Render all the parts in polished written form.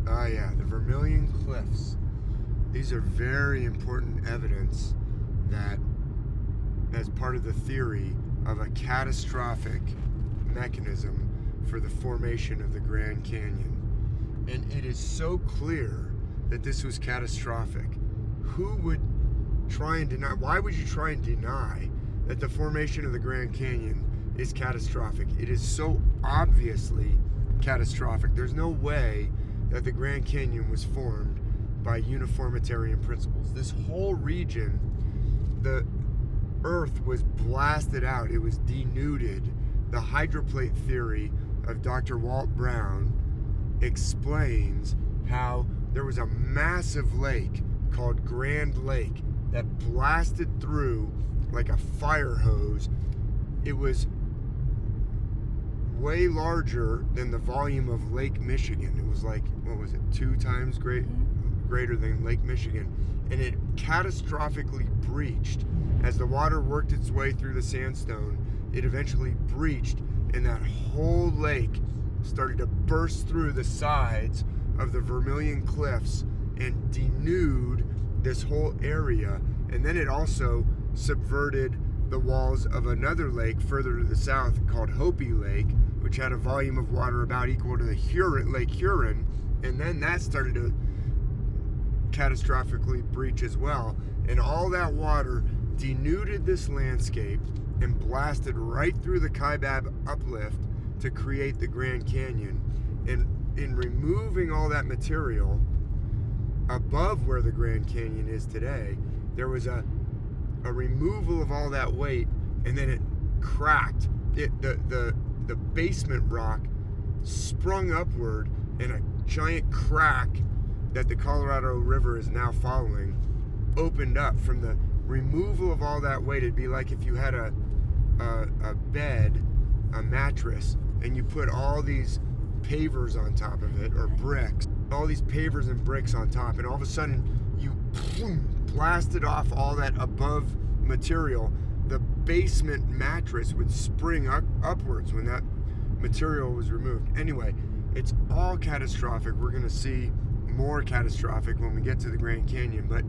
Yeah, the Vermilion Cliffs. These are very important evidence that, as part of the theory of a catastrophic mechanism for the formation of the Grand Canyon. And it is so clear that this was catastrophic. Who would try and deny? Why would you try and deny that the formation of the Grand Canyon is catastrophic? It is so obviously catastrophic. There's no way that the Grand Canyon was formed by uniformitarian principles. This whole region, the Earth was blasted out. It was denuded. The hydroplate theory of Dr. Walt Brown explains how there was a massive lake called Grand Lake that blasted through like a fire hose. It was way larger than the volume of Lake Michigan. It was like, what was it, 2 times greater than Lake Michigan. And it catastrophically breached. As the water worked its way through the sandstone, it eventually breached, and that whole lake started to burst through the sides of the Vermilion Cliffs and denude this whole area. And then it also subverted the walls of another lake further to the south called Hopi Lake, which had a volume of water about equal to the Lake Huron. And then that started to catastrophically breach as well. And all that water denuded this landscape and blasted right through the Kaibab uplift to create the Grand Canyon. And in removing all that material above where the Grand Canyon is today, there was a removal of all that weight, and then it cracked. The basement rock sprung upward, and a giant crack that the Colorado River is now following opened up from the removal of all that weight. It'd be like if you had a bed, a mattress, and you put all these pavers on top of it, or bricks, all these pavers and bricks on top, and all of a sudden you blasted off all that above material. The basement mattress would spring upwards when that material was removed. Anyway, it's all catastrophic. We're going to see more catastrophic when we get to the Grand Canyon, but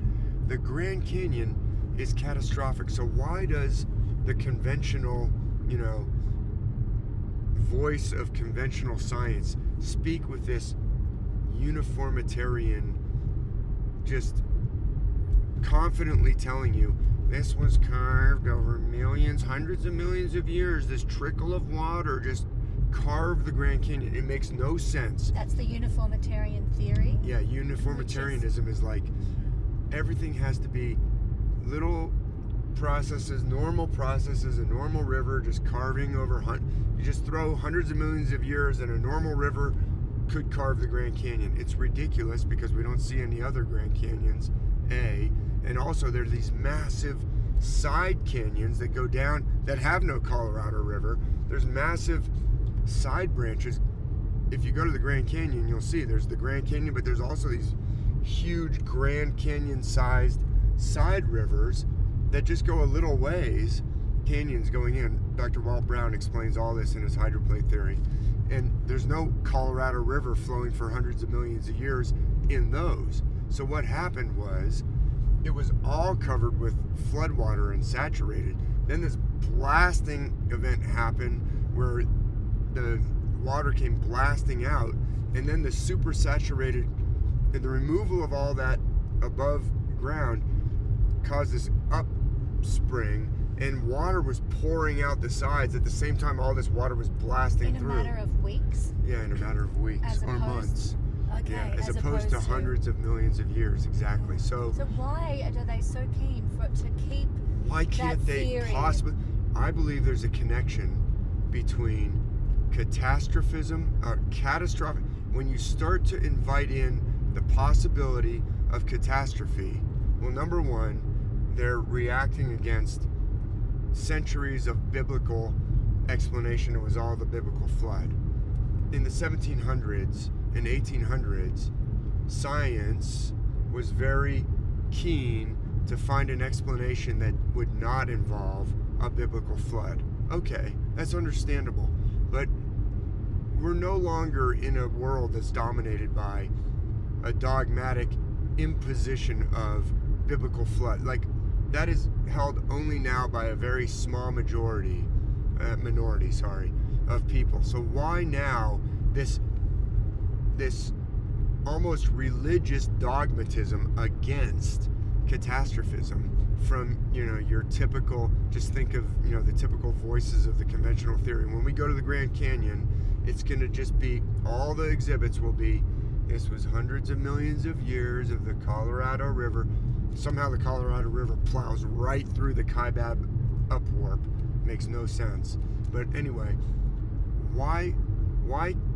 the Grand Canyon is catastrophic. So why does the conventional, voice of conventional science speak with this uniformitarian, just confidently telling you this was carved over millions, hundreds of millions of years? This trickle of water just carved the Grand Canyon. It makes no sense. That's the uniformitarian theory? Yeah, uniformitarianism is like everything has to be little processes, normal processes, a normal river just carving over. You just throw hundreds of millions of years and a normal river could carve the Grand Canyon. It's ridiculous because we don't see any other Grand Canyons, A. And also there's these massive side canyons that go down that have no Colorado River. There's massive side branches. If you go to the Grand Canyon, you'll see there's the Grand Canyon, but there's also these huge Grand Canyon sized side rivers that just go a little ways, canyons going in. Dr. Walt Brown explains all this in his hydroplate theory. And there's no Colorado River flowing for hundreds of millions of years in those. So what happened was, it was all covered with floodwater and saturated. Then this blasting event happened where the water came blasting out, and then the super saturated, and the removal of all that above ground caused this upspring, and water was pouring out the sides at the same time all this water was blasting through. In a matter of weeks? Yeah, in a matter of weeks or months. Okay, yeah, as opposed to hundreds of millions of years, exactly. So why are they so keen to keep why can't that they theory? Possibly? I believe there's a connection between catastrophism, catastrophic. When you start to invite in the possibility of catastrophe, well, number one, they're reacting against centuries of biblical explanation. It was all the biblical flood. In the 1700s and 1800s, science was very keen to find an explanation that would not involve a biblical flood. Okay, that's understandable, but we're no longer in a world that's dominated by a dogmatic imposition of biblical flood. Like, that is held only now by a very small minority, of people. So why now this almost religious dogmatism against catastrophism from, your typical, just think of, the typical voices of the conventional theory. When we go to the Grand Canyon, it's going to just be, all the exhibits will be, this was hundreds of millions of years of the Colorado River. Somehow the Colorado River plows right through the Kaibab upwarp. Makes no sense. But anyway, why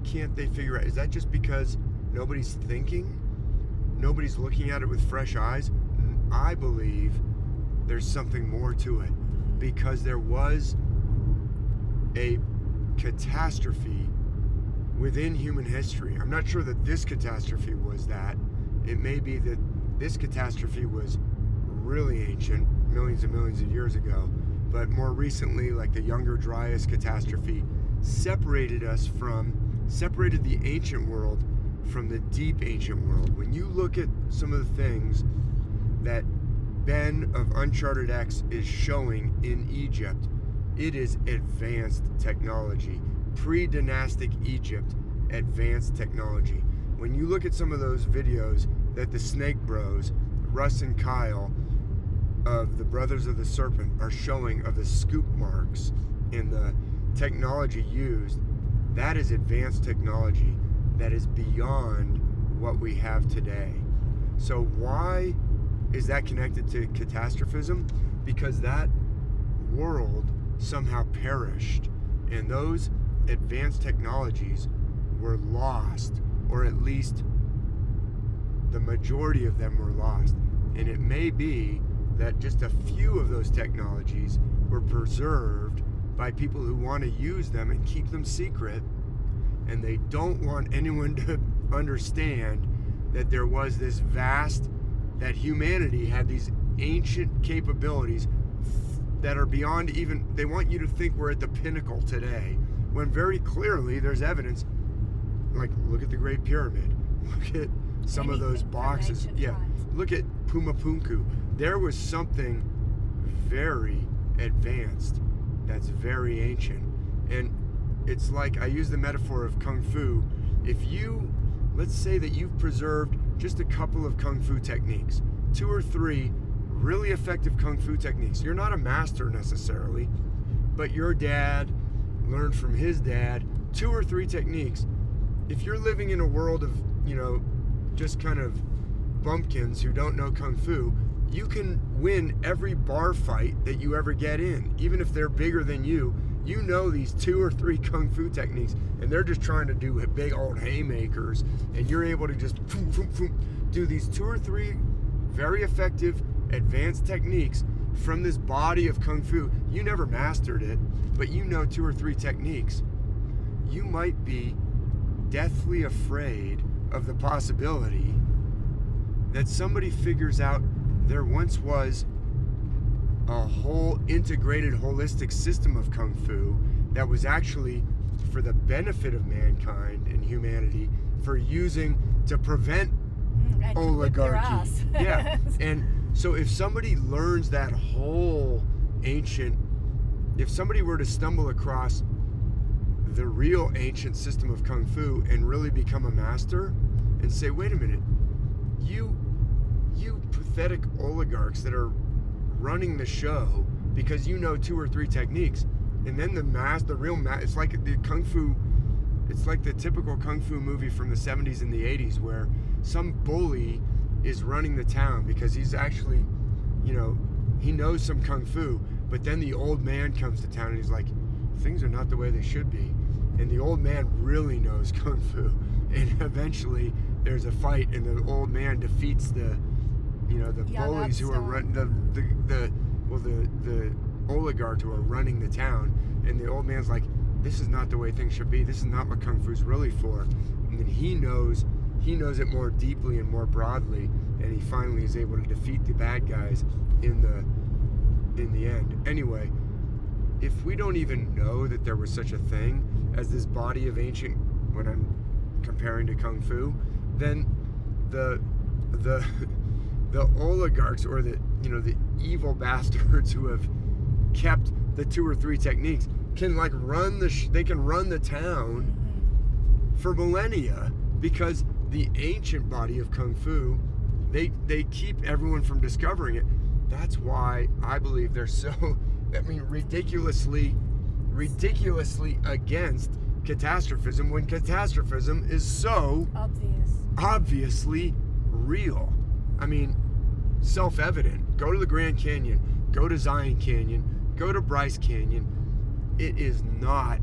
can't they figure out? Is that just because nobody's thinking? Nobody's looking at it with fresh eyes? I believe there's something more to it, because there was a catastrophe within human history. I'm not sure that this catastrophe was that. It may be that this catastrophe was really ancient, millions and millions of years ago, but more recently, like the Younger Dryas catastrophe, separated the ancient world from the deep ancient world. When you look at some of the things that Ben of Uncharted X is showing in Egypt, it is advanced technology. Pre-dynastic Egypt, advanced technology. When you look at some of those videos that the Snake Bros, Russ and Kyle of the Brothers of the Serpent, are showing of the scoop marks and the technology used, that is advanced technology that is beyond what we have today. So why is that connected to catastrophism? Because that world somehow perished, and those advanced technologies were lost, or at least the majority of them were lost. And it may be that just a few of those technologies were preserved by people who want to use them and keep them secret, and they don't want anyone to understand that there was this that humanity had these ancient capabilities that are beyond even, they want you to think we're at the pinnacle today, when very clearly there's evidence. Like, look at the Great Pyramid, look at some of those boxes. Yeah, look at Pumapunku. There was something very advanced that's very ancient. And it's like, I use the metaphor of Kung Fu. If you, let's say that you've preserved just a couple of Kung Fu techniques, 2 or 3 really effective Kung Fu techniques. You're not a master necessarily, but your dad learned from his dad 2 or 3 techniques. If you're living in a world of, just kind of bumpkins who don't know Kung Fu, you can win every bar fight that you ever get in, even if they're bigger than you. You know these 2 or 3 Kung Fu techniques, and they're just trying to do big old haymakers, and you're able to just do these 2 or 3 very effective advanced techniques from this body of Kung Fu. You never mastered it, but you know 2 or 3 techniques. You might be deathly afraid of the possibility that somebody figures out there once was a whole integrated, holistic system of Kung Fu that was actually for the benefit of mankind and humanity, for using to prevent oligarchy. Yeah. And so if somebody learns that whole ancient, if somebody were to stumble across the real ancient system of Kung Fu and really become a master and say, wait a minute, you pathetic oligarchs that are running the show because you know 2 or 3 techniques, and then the real it's like the Kung Fu, it's like the typical Kung Fu movie from the 70s and the 80s where some bully is running the town because he's actually, he knows some Kung Fu, but then the old man comes to town and he's like, things are not the way they should be. And the old man really knows Kung Fu. And eventually there's a fight, and the old man defeats the bullies who are running the oligarchs who are running the town. And the old man's like, this is not the way things should be. This is not what Kung Fu's really for. And then he knows it more deeply and more broadly, and he finally is able to defeat the bad guys in the end. Anyway, if we don't even know that there was such a thing as this body of ancient, when I'm comparing to Kung Fu, then the the oligarchs, or the evil bastards who have kept the 2 or 3 techniques, can like run they can run the town for millennia, because the ancient body of Kung Fu, they keep everyone from discovering it. That's why I believe they're so, ridiculously against catastrophism, when catastrophism is so obviously real. I mean, self-evident. Go to the Grand Canyon, go to Zion Canyon, go to Bryce Canyon. It is not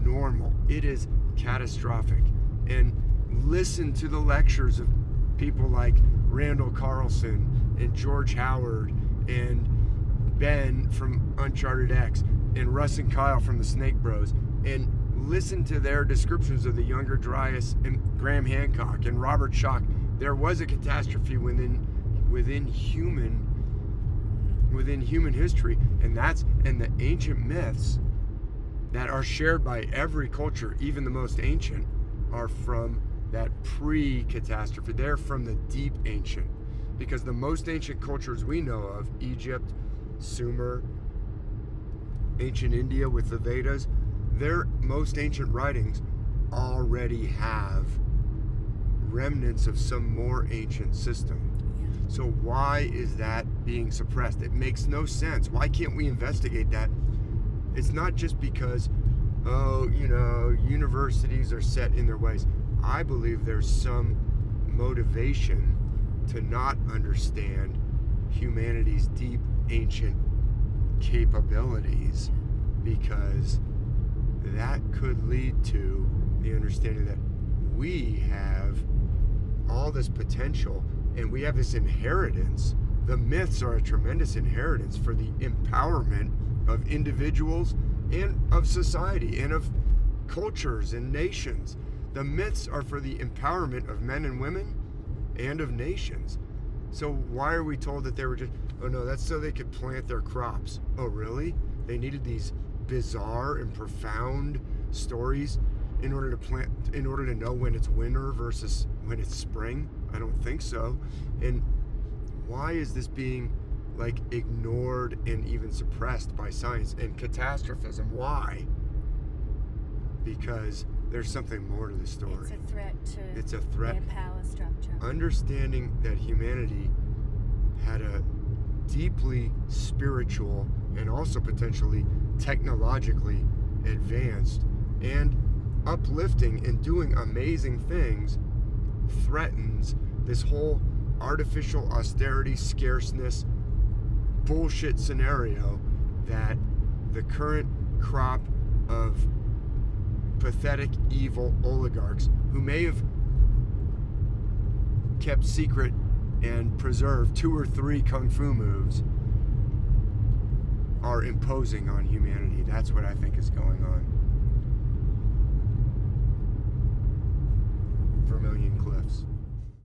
normal. It is catastrophic. And listen to the lectures of people like Randall Carlson and George Howard and Ben from Uncharted X and Russ and Kyle from the Snake Bros, and listen to their descriptions of the Younger Dryas and Graham Hancock and Robert Schoch. There was a catastrophe within human history, and the ancient myths that are shared by every culture, even the most ancient, are from that pre-catastrophe. They're from the deep ancient, because the most ancient cultures we know of, Egypt, Sumer, ancient India with the Vedas, their most ancient writings already have remnants of some more ancient system. So why is that being suppressed? It makes no sense. Why can't we investigate that? It's not just because, universities are set in their ways. I believe there's some motivation to not understand humanity's deep ancient capabilities, because that could lead to the understanding that we have all this potential and we have this inheritance. The myths are a tremendous inheritance for the empowerment of individuals and of society and of cultures and nations. The myths are for the empowerment of men and women and of nations. So why are we told that they were just, oh no, that's so they could plant their crops? Oh really? They needed these bizarre and profound stories in order to know when it's winter versus when it's spring? I don't think so. And why is this being ignored and even suppressed by science? And catastrophism, why? Because there's something more to the story. It's a threat to their power structure. Understanding that humanity had a deeply spiritual and also potentially technologically advanced and uplifting and doing amazing things threatens this whole artificial austerity, scarceness, bullshit scenario that the current crop of pathetic, evil oligarchs, who may have kept secret and preserved 2 or 3 kung fu moves, are imposing on humanity. That's what I think is going on. Vermilion Cliffs.